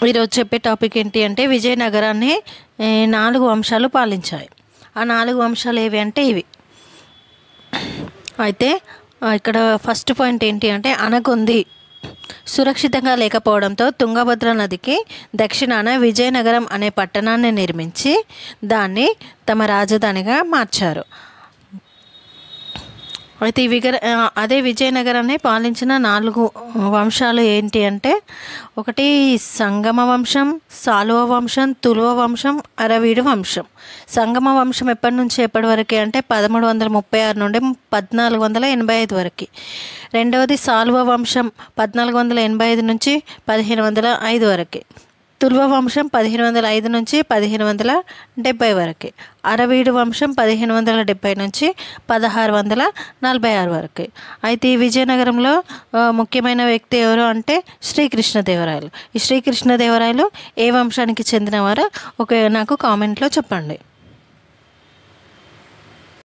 ఈరోజు చెప్పే టాపిక్ ఏంటి అంటే విజయనగరాన్ని 4 వంశాలు పాలించాయి. ఆ 4 వంశాలు ఏవి అంటే ఇవి. అయితే ఇక్కడ ఫస్ట్ పాయింట్ ఏంటి అంటే అనగొంది సురక్షితంగా లేకపోవడంతో తుంగభద్ర నదికి దక్షిణాన విజయనగరం అనే పట్టణాన్ని నిర్మించి దాన్ని తమ రాజధానిగా మార్చారు. అయితే అదే విజయనగరాన్ని పాలించిన 4 వంశాలు ఏంటి అంటే ఒకటి సంగమ వంశం, సాలువ వంశం, తులువ వంశం, అరవీడు వంశం. సంగమ వంశం ఎప్పటి నుంచి ఎప్పటి వరకు అంటే 1336 నుండి 1485 వరకు. రెండవది సాలువ వంశం 1485 నుంచి 1505 వరకు. తులువ వంశం 1505 నుంచి 1570 వరకు. అరవీడు వంశం 1570 నుంచి 1646 వరకు. అయితే ఈ విజయనగరంలో ముఖ్యమైన వ్యక్తి ఎవరు అంటే శ్రీకృష్ణదేవరాయలు. ఈ శ్రీకృష్ణదేవరాయలు ఏ వంశానికి చెందినవారో నాకు కామెంట్లో చెప్పండి.